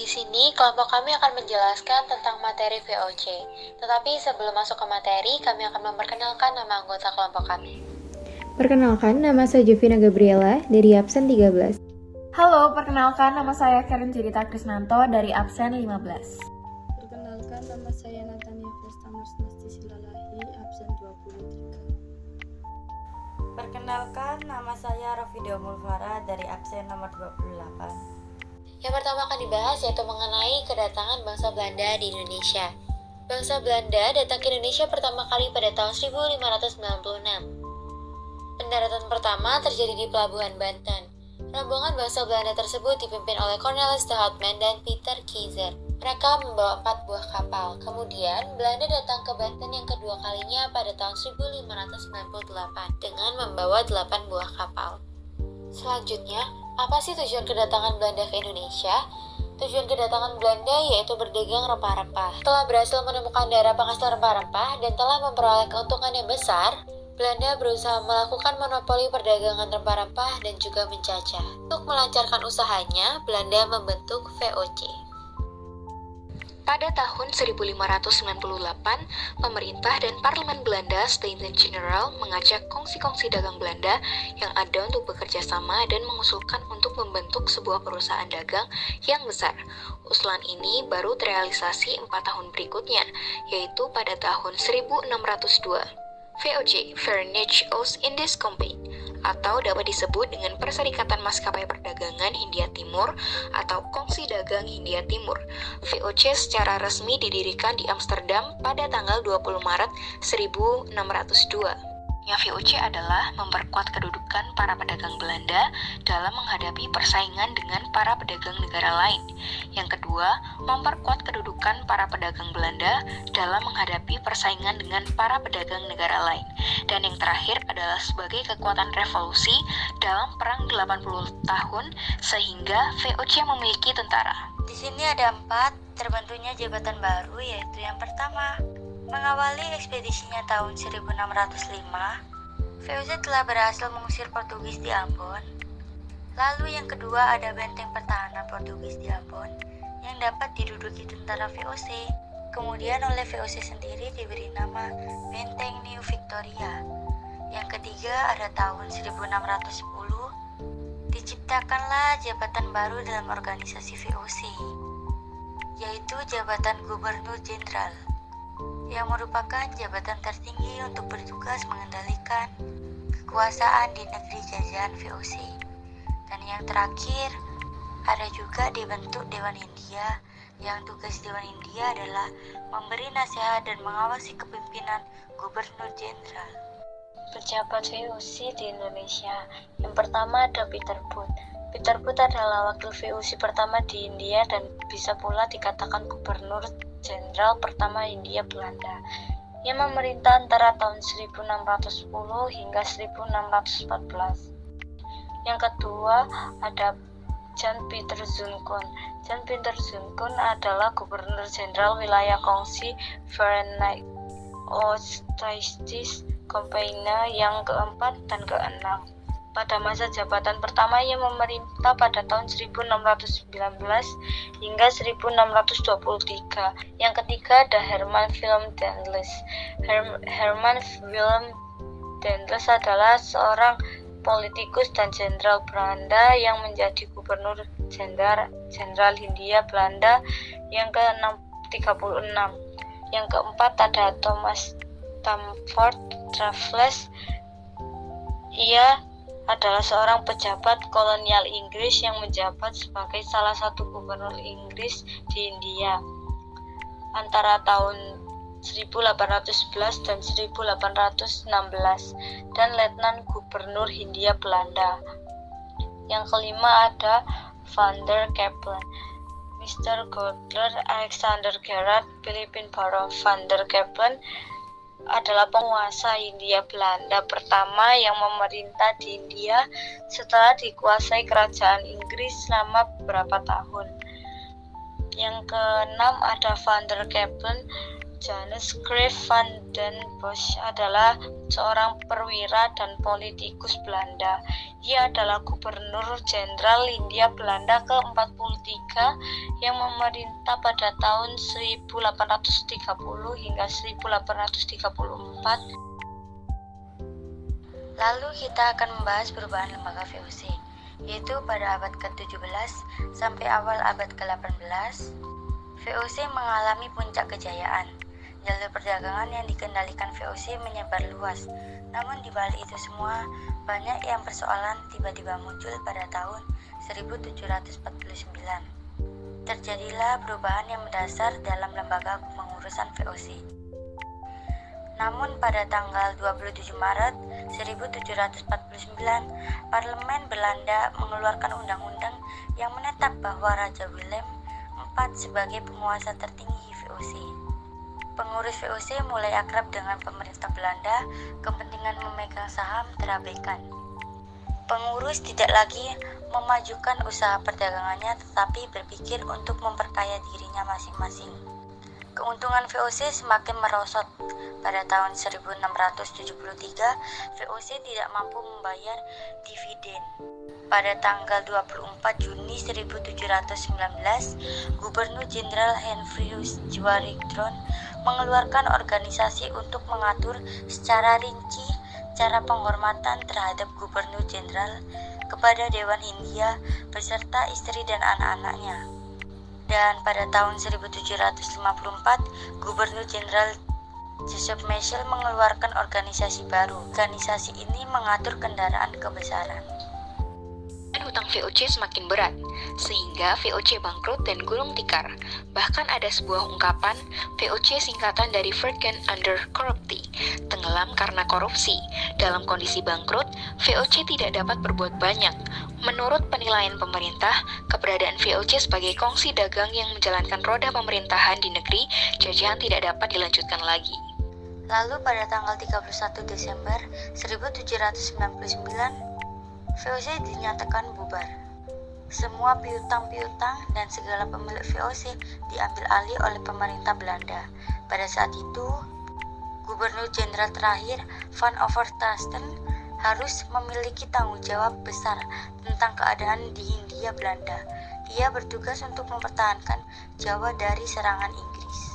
Di sini, kelompok kami akan menjelaskan tentang materi VOC. Tetapi sebelum masuk ke materi, kami akan memperkenalkan nama anggota kelompok kami. Perkenalkan, nama saya Jovina Gabriela dari absen 13. Halo, perkenalkan nama saya Karen Jirita Krisnanto dari absen 15. Perkenalkan, nama saya Natania Vestamers Nastisillalahi, absen 23. Perkenalkan, nama saya Rafida Mulfara dari absen nomor 28. Yang pertama akan dibahas yaitu mengenai kedatangan bangsa Belanda di Indonesia. Bangsa Belanda datang ke Indonesia pertama kali pada tahun 1596. Pendaratan pertama terjadi di Pelabuhan Banten. Rombongan bangsa Belanda tersebut dipimpin oleh Cornelis de Houtman dan Pieter Keyser. Mereka membawa 4 buah kapal. Kemudian, Belanda datang ke Banten yang kedua kalinya pada tahun 1598 dengan membawa 8 buah kapal. Selanjutnya, apa sih tujuan kedatangan Belanda ke Indonesia? Tujuan kedatangan Belanda yaitu berdagang rempah-rempah. Setelah berhasil menemukan daerah penghasil rempah-rempah dan telah memperoleh keuntungan yang besar, Belanda berusaha melakukan monopoli perdagangan rempah-rempah dan juga menjajah. Untuk melancarkan usahanya, Belanda membentuk VOC. Pada tahun 1598, pemerintah dan parlemen Belanda Staten General mengajak kongsi-kongsi dagang Belanda yang ada untuk bekerja sama dan mengusulkan untuk membentuk sebuah perusahaan dagang yang besar. Usulan ini baru terrealisasi 4 tahun berikutnya, yaitu pada tahun 1602. VOC, Verenigde Oost-Indisch Compagnie, atau dapat disebut dengan Perserikatan Maskapai Perdagangan Hindia Timur atau Kongsi Dagang Hindia Timur. VOC secara resmi didirikan di Amsterdam pada tanggal 20 Maret 1602. Yang VOC adalah memperkuat kedudukan para pedagang Belanda dalam menghadapi persaingan dengan para pedagang negara lain. Yang kedua, memperkuat kedudukan para pedagang Belanda dalam menghadapi persaingan dengan para pedagang negara lain. Dan yang terakhir adalah sebagai kekuatan revolusi dalam perang 80 tahun sehingga VOC memiliki tentara. Di sini ada 4 terbentuknya jabatan baru, yaitu yang pertama, mengawali ekspedisinya tahun 1605, VOC telah berhasil mengusir Portugis di Ambon. Lalu yang kedua ada benteng pertahanan Portugis di Ambon yang dapat diduduki tentara VOC. Kemudian oleh VOC sendiri diberi nama Benteng New Victoria. Yang ketiga ada tahun 1610, diciptakanlah jabatan baru dalam organisasi VOC, yaitu jabatan Gubernur Jenderal, yang merupakan jabatan tertinggi untuk bertugas mengendalikan kekuasaan di negeri jajahan VOC. Dan yang terakhir, ada juga dibentuk Dewan Hindia, yang tugas Dewan Hindia adalah memberi nasihat dan mengawasi kepemimpinan Gubernur Jenderal. Pejabat VOC di Indonesia. Yang pertama ada Peter Booth. Peter Booth adalah wakil VOC pertama di India dan bisa pula dikatakan Gubernur Jenderal pertama Hindia Belanda, yang memerintah antara tahun 1610 hingga 1614. Yang kedua ada Jan Pieter Zoon-Koon. Jan Pieter Zoon-Koon adalah Gubernur Jenderal wilayah kongsi Verenigde Oost-Indisch Compagnie yang keempat dan keenam. Pada masa jabatan pertama ia memerintah pada tahun 1619 hingga 1623. Yang ketiga ada Herman Willem Daendels. Herman Willem Daendels adalah seorang politikus dan jenderal Belanda yang menjadi Gubernur Jenderal Hindia Belanda yang ke-36. Yang keempat ada Thomas Stamford Raffles. Ia adalah seorang pejabat kolonial Inggris yang menjabat sebagai salah satu gubernur Inggris di India antara tahun 1811 dan 1816 dan Letnan Gubernur Hindia Belanda. Yang kelima ada Van der Kempelen. Mr. Godler Alexander Gerard Philippine Baron van der Kempelen adalah penguasa Hindia Belanda pertama yang memerintah di India setelah dikuasai kerajaan Inggris selama beberapa tahun. Yang keenam ada Van der Kempelen Janus Greef van den Bosch adalah seorang perwira dan politikus Belanda. Ia adalah Gubernur Jenderal Hindia Belanda ke-43 yang memerintah pada tahun 1830 hingga 1834. Lalu kita akan membahas perubahan lembaga VOC, yaitu pada abad ke-17 sampai awal abad ke-18, VOC mengalami puncak kejayaan. Jalur perdagangan yang dikendalikan VOC menyebar luas. Namun di balik itu semua, banyak yang persoalan tiba-tiba muncul pada tahun 1749. Terjadilah perubahan yang mendasar dalam lembaga pengurusan VOC. Namun pada tanggal 27 Maret 1749, Parlemen Belanda mengeluarkan undang-undang yang menetap bahwa Raja Willem IV sebagai penguasa tertinggi VOC. Pengurus VOC mulai akrab dengan pemerintah Belanda, kepentingan memegang saham terabaikan. Pengurus tidak lagi memajukan usaha perdagangannya tetapi berpikir untuk memperkaya dirinya masing-masing. Keuntungan VOC semakin merosot. Pada tahun 1673, VOC tidak mampu membayar dividen. Pada tanggal 24 Juni 1719, Gubernur Jenderal Henrius Zwaregdron mengeluarkan organisasi untuk mengatur secara rinci cara penghormatan terhadap Gubernur Jenderal kepada Dewan Hindia beserta istri dan anak-anaknya. Dan pada tahun 1754, Gubernur Jenderal Joseph Michel mengeluarkan organisasi baru. Organisasi ini mengatur kendaraan kebesaran. Hutang VOC semakin berat, sehingga VOC bangkrut dan gulung tikar. Bahkan ada sebuah ungkapan, VOC singkatan dari Verken under Corruptie, tenggelam karena korupsi. Dalam kondisi bangkrut, VOC tidak dapat berbuat banyak. Menurut penilaian pemerintah, keberadaan VOC sebagai kongsi dagang yang menjalankan roda pemerintahan di negeri jajahan tidak dapat dilanjutkan lagi. Lalu pada tanggal 31 Desember 1799, VOC dinyatakan bubar. Semua piutang-piutang dan segala pemilik VOC diambil alih oleh pemerintah Belanda. Pada saat itu, Gubernur Jenderal terakhir Van Overstraten harus memiliki tanggung jawab besar tentang keadaan di Hindia Belanda. Ia bertugas untuk mempertahankan Jawa dari serangan Inggris.